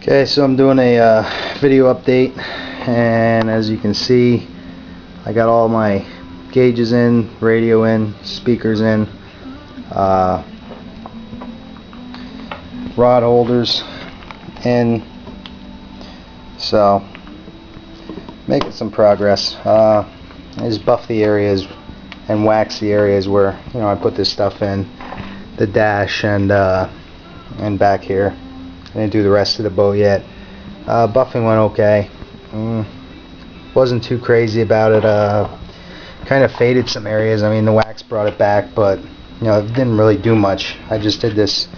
Okay, so I'm doing a video update, and as you can see, I got all my gauges in, radio in, speakers in, rod holders in, so making some progress. I just buff the areas and wax the areas where I put this stuff in, the dash and back here. I didn't do the rest of the boat yet. Buffing went okay. Wasn't too crazy about it. Kind of faded some areas. I mean, the wax brought it back, but it didn't really do much. I just did this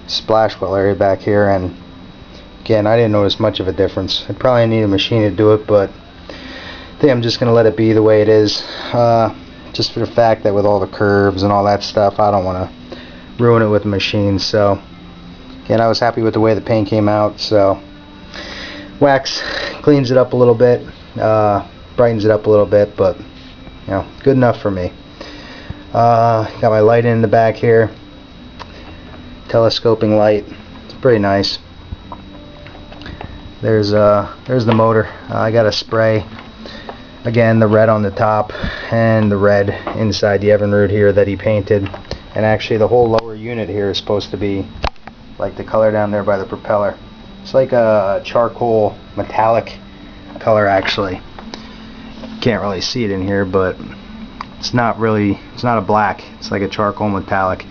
splash well area back here, and again, I didn't notice much of a difference. I probably need a machine to do it, but I think I'm just gonna let it be the way it is. Just for the fact that with all the curves and all that stuff, I don't want to ruin it with a machine. So again, I was happy with the way the paint came out. So wax cleans it up a little bit, brightens it up a little bit, but good enough for me. Got my light in the back here, telescoping light. It's pretty nice. There's the motor. I got a spray. Again, the red on the top and the red inside the Evinrude here that he painted. And actually, the whole lower unit here is supposed to be like the color down there by the propeller. It's like a charcoal metallic color, actually. Can't really see it in here, but it's not a black. It's like a charcoal metallic.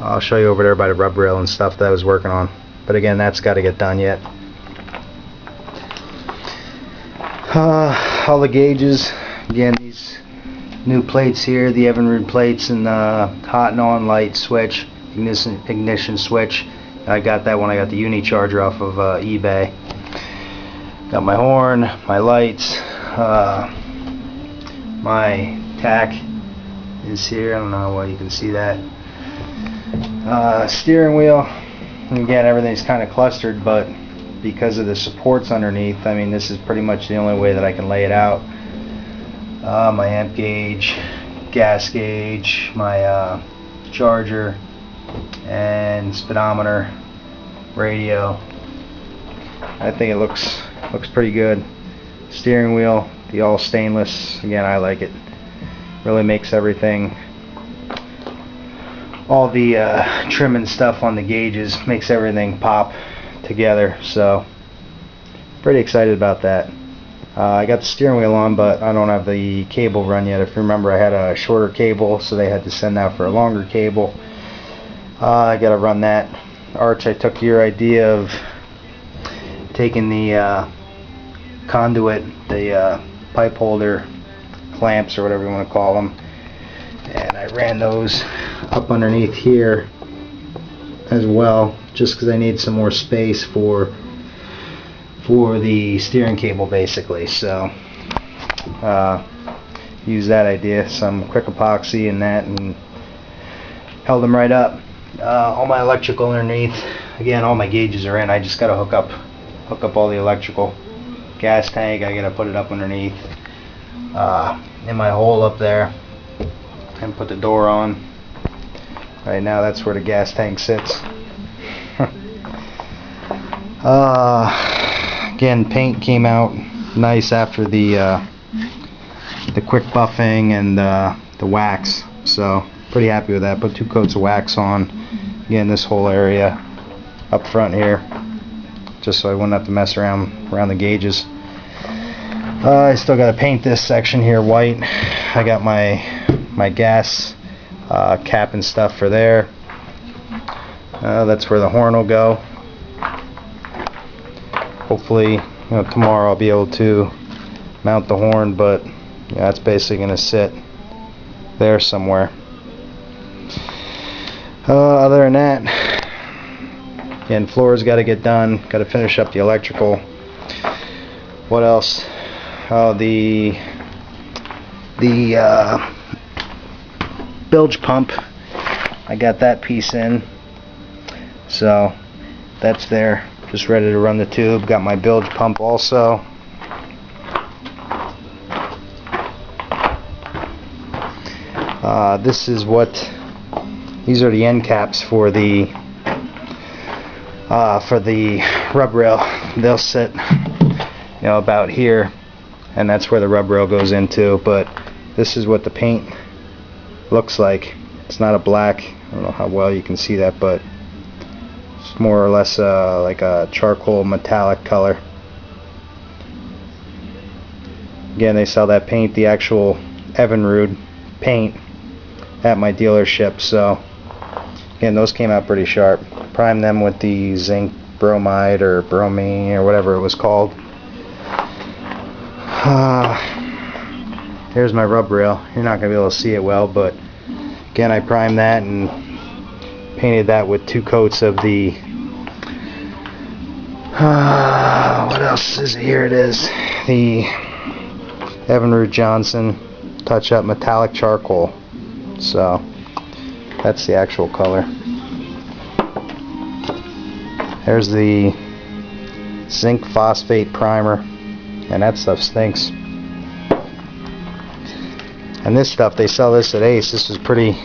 I'll show you over there by the rub rail and stuff that I was working on. But again, that's got to get done yet. All the gauges, again, these new plates here, the Evinrude plates, and the hot and on light switch, ignition switch. I got that when I got the Uni charger off of eBay. Got my horn, my lights, my tack is here. I don't know how well you can see that. Steering wheel, and again, everything's kind of clustered, but because of the supports underneath, I mean, this is pretty much the only way that I can lay it out. My amp gauge, gas gauge, my charger, and speedometer, radio. I think it looks pretty good. Steering wheel, the all stainless. Again, I like it. Really makes everything. All the trim and stuff on the gauges makes everything pop together. So pretty excited about that. I got the steering wheel on, but I don't have the cable run yet. If you remember, I had a shorter cable, so they had to send out for a longer cable. I gotta run that. Arch, I took your idea of taking the conduit, the pipe holder clamps or whatever you want to call them, and I ran those up underneath here as well, just because I need some more space for the steering cable, basically. So use that idea, some quick epoxy and that, and held them right up. All my electrical underneath, again, all my gauges are in. I just gotta hook up all the electrical. Gas tank, I gotta put it up underneath in my hole up there, and put the door on. Right now, that's where the gas tank sits. Again, paint came out nice after the quick buffing and the wax, so pretty happy with that. Put 2 coats of wax on, again, this whole area up front here, just so I wouldn't have to mess around the gauges. I still got to paint this section here white. I got my gas cap and stuff for there. That's where the horn will go. Hopefully, tomorrow I'll be able to mount the horn, but it's basically going to sit there somewhere. Other than that, again, floor's got to get done. Got to finish up the electrical. What else? The bilge pump, I got that piece in, so that's there, just ready to run the tube. Got my bilge pump also. These are the end caps for the rub rail they'll sit, you know, about here, and that's where the rub rail goes into. But this is what the paint looks like. It's not a black. I don't know how well you can see that, but it's more or less like a charcoal metallic color. Again, they sell that paint, the actual Evinrude paint, at my dealership. So again, those came out pretty sharp. Primed them with the zinc bromide or bromine or whatever it was called. Here's my rub rail. You're not going to be able to see it well, but again, I primed that and painted that with 2 coats of the what else is it? Here it is, the Evinrude Johnson touch-up metallic charcoal. So that's the actual color. There's the zinc phosphate primer, and that stuff stinks. And this stuff, they sell this at Ace. This is pretty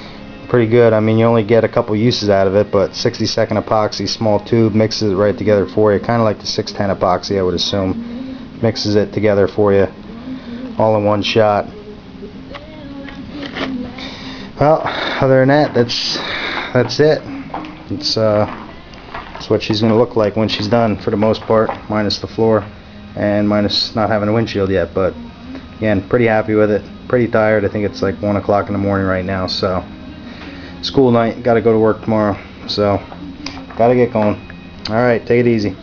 good. I mean, you only get a couple uses out of it, but 60-second epoxy, small tube, mixes it right together for you, kind of like the 610 epoxy, I would assume. Mixes it together for you all in one shot. Well, other than that, that's it. It's what she's going to look like when she's done, for the most part, minus the floor and minus not having a windshield yet. But again, pretty happy with it. Pretty tired. I think it's like 1 o'clock in the morning right now. So school night. Got to go to work tomorrow. So got to get going. All right, take it easy.